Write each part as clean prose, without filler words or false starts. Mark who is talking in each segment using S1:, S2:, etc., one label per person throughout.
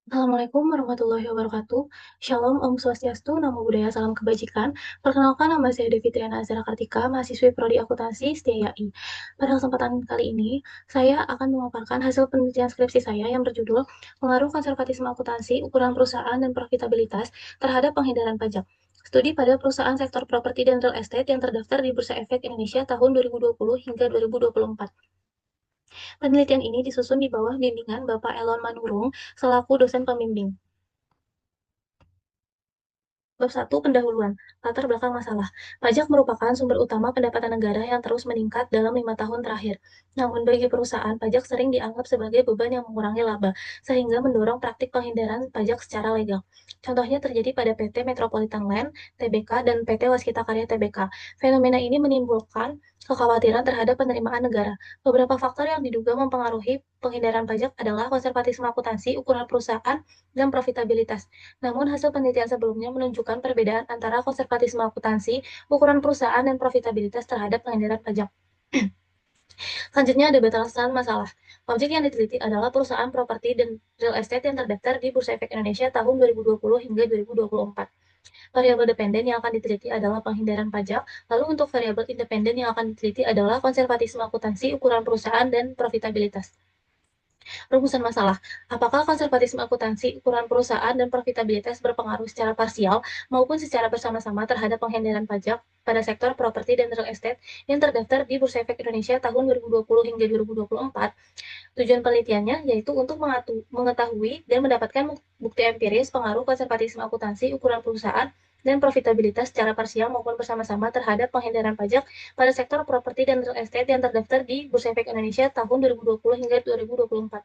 S1: Assalamualaikum warahmatullahi wabarakatuh. Shalom, Om Swastiastu, Namo Buddhaya, Salam Kebajikan. Perkenalkan, nama saya Devi Triana Azhara Kartika, mahasiswi Prodi Akuntansi Setia I. Pada kesempatan kali ini, saya akan memaparkan hasil penelitian skripsi saya yang berjudul Pengaruh Konservatisme Akuntansi, Ukuran Perusahaan dan Profitabilitas Terhadap Penghindaran Pajak. Studi pada perusahaan sektor properti dan real estate yang terdaftar di Bursa Efek Indonesia tahun 2020 hingga 2024. Penelitian ini disusun di bawah bimbingan Bapak Elon Manurung selaku dosen pembimbing. Bab 1. Pendahuluan. Latar belakang masalah. Pajak merupakan sumber utama pendapatan negara yang terus meningkat dalam 5 tahun terakhir. Namun bagi perusahaan, pajak sering dianggap sebagai beban yang mengurangi laba, sehingga mendorong praktik penghindaran pajak secara legal. Contohnya terjadi pada PT Metropolitan Land, TBK, dan PT Waskita Karya TBK. Fenomena ini menimbulkan kekhawatiran terhadap penerimaan negara. Beberapa faktor yang diduga mempengaruhi penghindaran pajak adalah konservatisme akuntansi, ukuran perusahaan, dan profitabilitas. Namun, hasil penelitian sebelumnya menunjukkan perbedaan antara konservatisme akuntansi, ukuran perusahaan, dan profitabilitas terhadap penghindaran pajak. Selanjutnya ada batasan masalah. Objek yang diteliti adalah perusahaan properti dan real estate yang terdaftar di Bursa Efek Indonesia tahun 2020 hingga 2024. Variabel dependen yang akan diteliti adalah penghindaran pajak, lalu untuk variabel independen yang akan diteliti adalah konservatisme akuntansi, ukuran perusahaan, dan profitabilitas. Rumusan masalah. Apakah konservatisme akuntansi, ukuran perusahaan, dan profitabilitas berpengaruh secara parsial maupun secara bersama-sama terhadap penghindaran pajak pada sektor properti dan real estate yang terdaftar di Bursa Efek Indonesia tahun 2020 hingga 2024? Tujuan penelitiannya yaitu untuk mengetahui dan mendapatkan bukti empiris pengaruh konservatisme akuntansi, ukuran perusahaan, dan profitabilitas secara parsial maupun bersama-sama terhadap penghindaran pajak pada sektor properti dan real estate yang terdaftar di Bursa Efek Indonesia tahun 2020 hingga 2024.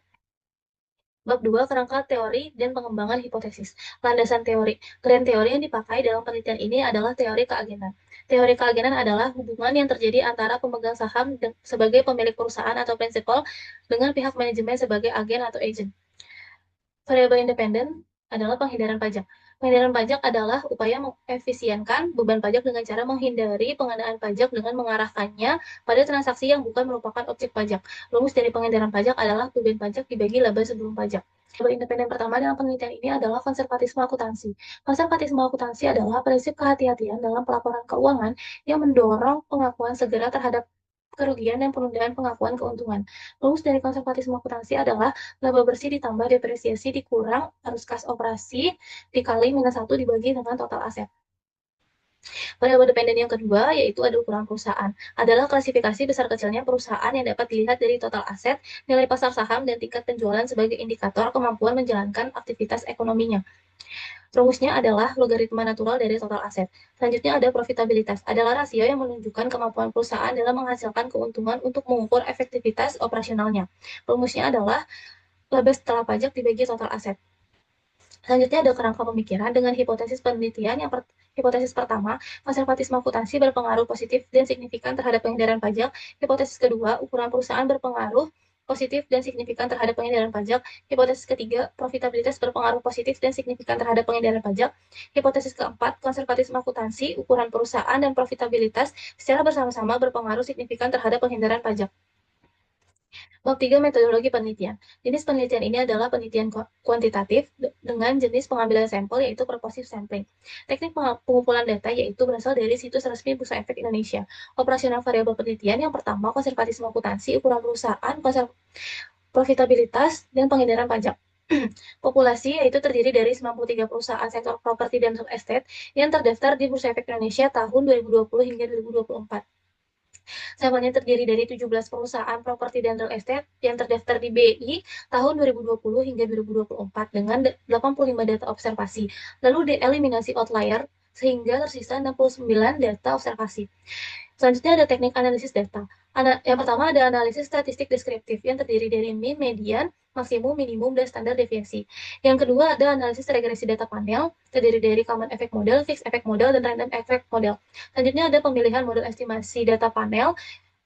S1: Bab 2. Kerangka teori dan pengembangan hipotesis. Landasan teori. Grand teori yang dipakai dalam penelitian ini adalah teori keagenan. Teori keagenan adalah hubungan yang terjadi antara pemegang saham sebagai pemilik perusahaan atau prinsipal dengan pihak manajemen sebagai agen atau agent. Variabel independen adalah penghindaran pajak. Penghindaran pajak adalah upaya mengefisienkan beban pajak dengan cara menghindari pengenaan pajak dengan mengarahkannya pada transaksi yang bukan merupakan objek pajak. Rumus dari penghindaran pajak adalah beban pajak dibagi laba sebelum pajak. Variabel independen pertama dalam penelitian ini adalah konservatisme akuntansi. Konservatisme akuntansi adalah prinsip kehati-hatian dalam pelaporan keuangan yang mendorong pengakuan segera terhadap kerugian dan penundaan pengakuan keuntungan. Rumus dari konservatisme akuntansi adalah laba bersih ditambah depresiasi dikurang arus kas operasi dikali minus 1 dibagi dengan total aset. Variabel dependen yang kedua yaitu ada ukuran perusahaan. Adalah klasifikasi besar kecilnya perusahaan yang dapat dilihat dari total aset, nilai pasar saham, dan tingkat penjualan sebagai indikator kemampuan menjalankan aktivitas ekonominya. Rumusnya adalah logaritma natural dari total aset. Selanjutnya ada profitabilitas. Adalah rasio yang menunjukkan kemampuan perusahaan dalam menghasilkan keuntungan untuk mengukur efektivitas operasionalnya. Rumusnya adalah laba setelah pajak dibagi total aset. Selanjutnya ada kerangka pemikiran dengan hipotesis penelitian. Hipotesis pertama, konservatisme akuntansi berpengaruh positif dan signifikan terhadap penghindaran pajak. Hipotesis kedua, ukuran perusahaan berpengaruh positif dan signifikan terhadap penghindaran pajak. Hipotesis ketiga, profitabilitas berpengaruh positif dan signifikan terhadap penghindaran pajak. Hipotesis keempat, konservatisme akuntansi, ukuran perusahaan, dan profitabilitas secara bersama-sama berpengaruh signifikan terhadap penghindaran pajak. Bab 3. Metodologi penelitian. Jenis penelitian ini adalah penelitian kuantitatif dengan jenis pengambilan sampel yaitu purposive sampling. Teknik pengumpulan data yaitu berasal dari situs resmi Bursa Efek Indonesia. Operasional variabel penelitian yang pertama konservatisme akuntansi, ukuran perusahaan, profitabilitas, dan penghindaran pajak. Populasi yaitu terdiri dari 93 perusahaan sektor properti dan real estate yang terdaftar di Bursa Efek Indonesia tahun 2020 hingga 2024. Sampelnya terdiri dari 17 perusahaan properti dan real estate yang terdaftar di BI tahun 2020 hingga 2024 dengan 85 data observasi. Lalu dieliminasi outlier sehingga tersisa 69 data observasi. Selanjutnya ada teknik analisis data. Yang pertama ada analisis statistik deskriptif yang terdiri dari mean, median, maksimum, minimum, dan standar deviasi. Yang kedua ada analisis regresi data panel, terdiri dari common effect model, fixed effect model, dan random effect model. Selanjutnya ada pemilihan model estimasi data panel,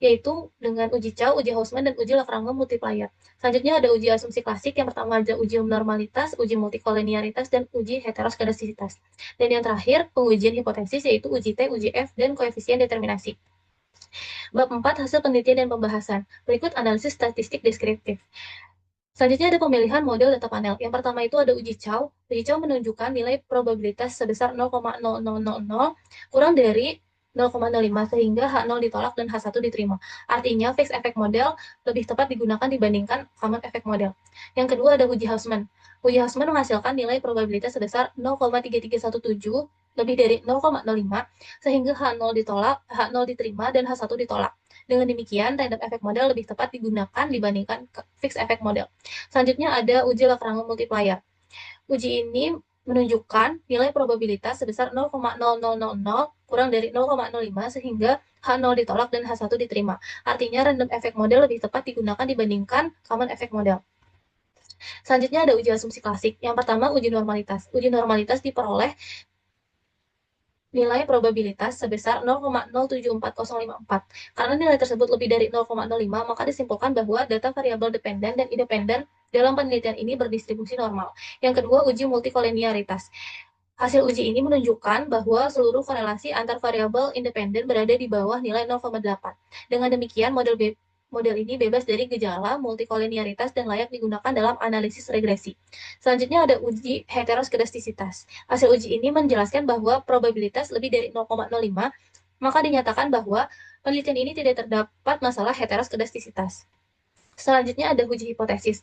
S1: yaitu dengan uji Chow, uji Hausman, dan uji Lagrange multiplier. Selanjutnya ada uji asumsi klasik, yang pertama ada uji normalitas, uji multikolinearitas, dan uji heteroskedastisitas. Dan yang terakhir, pengujian hipotesis, yaitu uji T, uji F, dan koefisien determinasi. Bab 4. Hasil penelitian dan pembahasan. Berikut analisis statistik deskriptif. Selanjutnya ada pemilihan model data panel. Yang pertama itu ada uji Chow. Uji Chow menunjukkan nilai probabilitas sebesar 0,0000 kurang dari 0,05 sehingga H0 ditolak dan H1 diterima. Artinya fixed effect model lebih tepat digunakan dibandingkan common effect model. Yang kedua ada uji Hausman. Uji Hausman menghasilkan nilai probabilitas sebesar 0,3317 lebih dari 0,05 sehingga H0 ditolak, H0 diterima dan H1 ditolak. Dengan demikian, random effect model lebih tepat digunakan dibandingkan fixed effect model. Selanjutnya ada uji Lagrange multiplier. Uji ini menunjukkan nilai probabilitas sebesar 0,0000 kurang dari 0,05 sehingga H0 ditolak dan H1 diterima. Artinya random effect model lebih tepat digunakan dibandingkan common effect model. Selanjutnya ada uji asumsi klasik. Yang pertama uji normalitas. Uji normalitas diperoleh nilai probabilitas sebesar 0,074054. Karena nilai tersebut lebih dari 0,05, maka disimpulkan bahwa data variabel dependen dan independen dalam penelitian ini berdistribusi normal. Yang kedua, uji multikolinearitas. Hasil uji ini menunjukkan bahwa seluruh korelasi antar variabel independen berada di bawah nilai 0,8. Dengan demikian, model ini bebas dari gejala multikolinearitas dan layak digunakan dalam analisis regresi. Selanjutnya ada uji heteroskedastisitas. Hasil uji ini menjelaskan bahwa probabilitas lebih dari 0,05, maka dinyatakan bahwa penelitian ini tidak terdapat masalah heteroskedastisitas. Selanjutnya ada uji hipotesis.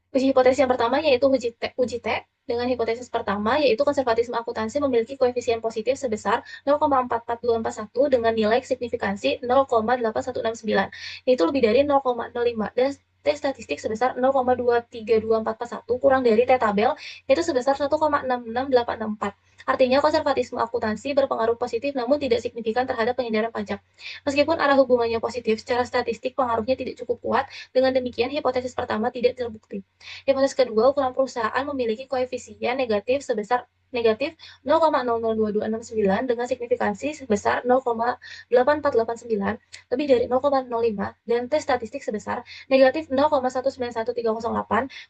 S1: Uji hipotesis yang pertama yaitu uji T dengan hipotesis pertama yaitu konservatisme akuntansi memiliki koefisien positif sebesar 0,44241 dengan nilai signifikansi 0,8169, yaitu lebih dari 0,05 dan T statistik sebesar 0,232441 kurang dari T tabel yaitu sebesar 1,66864. Artinya konservatisme akuntansi berpengaruh positif namun tidak signifikan terhadap penghindaran pajak. Meskipun arah hubungannya positif, secara statistik pengaruhnya tidak cukup kuat. Dengan demikian, hipotesis pertama tidak terbukti. Hipotesis kedua, ukuran perusahaan memiliki koefisien negatif sebesar negatif 0,002269 dengan signifikansi sebesar 0,84889 lebih dari 0,05 dan T statistik sebesar negatif 0,19138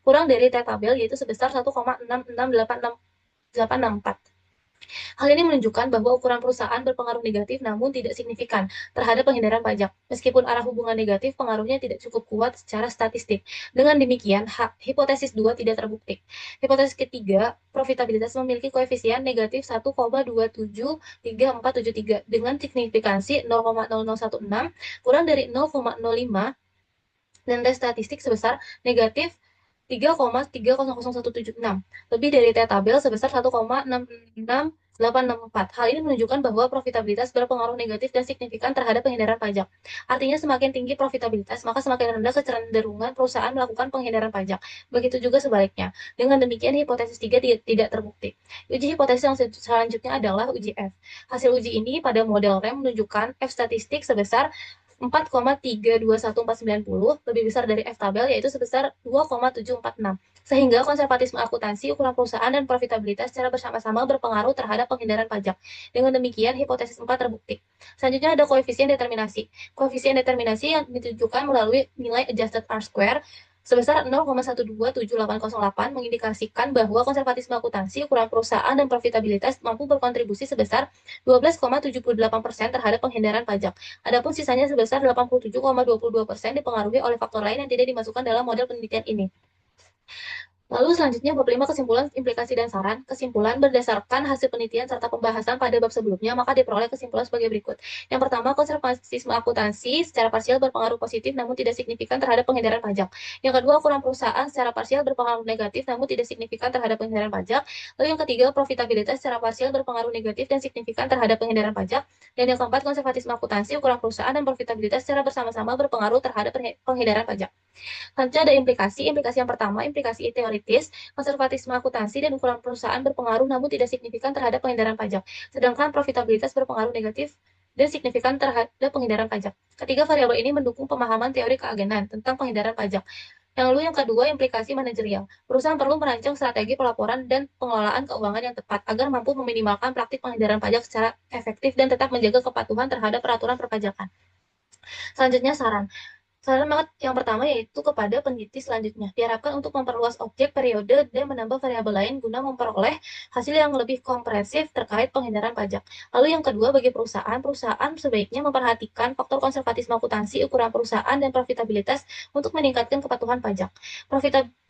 S1: kurang dari T tabel yaitu sebesar 1,66864. Hal ini menunjukkan bahwa ukuran perusahaan berpengaruh negatif namun tidak signifikan terhadap penghindaran pajak. Meskipun arah hubungan negatif, pengaruhnya tidak cukup kuat secara statistik. Dengan demikian, hipotesis 2 tidak terbukti. Hipotesis ketiga, profitabilitas memiliki koefisien negatif 1,273473 dengan signifikansi 0,0016 kurang dari 0,05 dan tes statistik sebesar negatif 3,300176 lebih dari T tabel sebesar 1,66864. Hal ini menunjukkan bahwa profitabilitas berpengaruh negatif dan signifikan terhadap penghindaran pajak. Artinya semakin tinggi profitabilitas, maka semakin rendah kecenderungan perusahaan melakukan penghindaran pajak. Begitu juga sebaliknya. Dengan demikian, hipotesis 3 tidak terbukti. Uji hipotesis yang selanjutnya adalah uji F. Hasil uji ini pada model REM menunjukkan F statistik sebesar 4,321490 lebih besar dari F tabel yaitu sebesar 2,746. Sehingga konservatisme akuntansi, ukuran perusahaan, dan profitabilitas secara bersama-sama berpengaruh terhadap penghindaran pajak. Dengan demikian, hipotesis 4 terbukti. Selanjutnya ada koefisien determinasi. Koefisien determinasi yang ditunjukkan melalui nilai adjusted R-square sebesar 0,127808 mengindikasikan bahwa konservatisme akuntansi, ukuran perusahaan, dan profitabilitas mampu berkontribusi sebesar 12,78% terhadap penghindaran pajak. Adapun sisanya sebesar 87,22% dipengaruhi oleh faktor lain yang tidak dimasukkan dalam model penelitian ini. Lalu selanjutnya bab 5 kesimpulan, implikasi, dan saran. Kesimpulan berdasarkan hasil penelitian serta pembahasan pada bab sebelumnya, maka diperoleh kesimpulan sebagai berikut. Yang pertama, konservatisme akuntansi secara parsial berpengaruh positif namun tidak signifikan terhadap penghindaran pajak. Yang kedua, ukuran perusahaan secara parsial berpengaruh negatif namun tidak signifikan terhadap penghindaran pajak. Lalu yang ketiga, profitabilitas secara parsial berpengaruh negatif dan signifikan terhadap penghindaran pajak. Dan yang keempat, konservatisme akuntansi, ukuran perusahaan, dan profitabilitas secara bersama-sama berpengaruh terhadap penghindaran pajak. Selanjutnya ada implikasi. Implikasi yang pertama, implikasi teoritis, konservatisme akuntansi dan ukuran perusahaan berpengaruh namun tidak signifikan terhadap penghindaran pajak. Sedangkan profitabilitas berpengaruh negatif dan signifikan terhadap penghindaran pajak. Ketiga variabel ini mendukung pemahaman teori keagenan tentang penghindaran pajak. Lalu yang kedua, implikasi manajerial. Perusahaan perlu merancang strategi pelaporan dan pengelolaan keuangan yang tepat agar mampu meminimalkan praktik penghindaran pajak secara efektif dan tetap menjaga kepatuhan terhadap peraturan perpajakan. Selanjutnya saran. Saran banget yang pertama yaitu kepada peneliti selanjutnya, diharapkan untuk memperluas objek, periode, dan menambah variabel lain guna memperoleh hasil yang lebih komprehensif terkait penghindaran pajak. Lalu yang kedua, bagi perusahaan, perusahaan sebaiknya memperhatikan faktor konservatisme akuntansi, ukuran perusahaan, dan profitabilitas untuk meningkatkan kepatuhan pajak.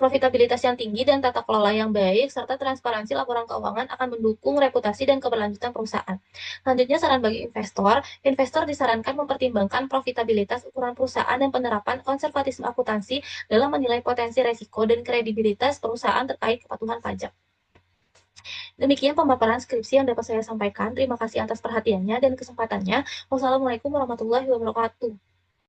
S1: Profitabilitas yang tinggi dan tata kelola yang baik, serta transparansi laporan keuangan akan mendukung reputasi dan keberlanjutan perusahaan. Selanjutnya, saran bagi investor, investor disarankan mempertimbangkan profitabilitas, ukuran perusahaan, dan penerapan konservatisme akuntansi dalam menilai potensi resiko dan kredibilitas perusahaan terkait kepatuhan pajak. Demikian pemaparan skripsi yang dapat saya sampaikan. Terima kasih atas perhatiannya dan kesempatannya. Wassalamualaikum warahmatullahi wabarakatuh.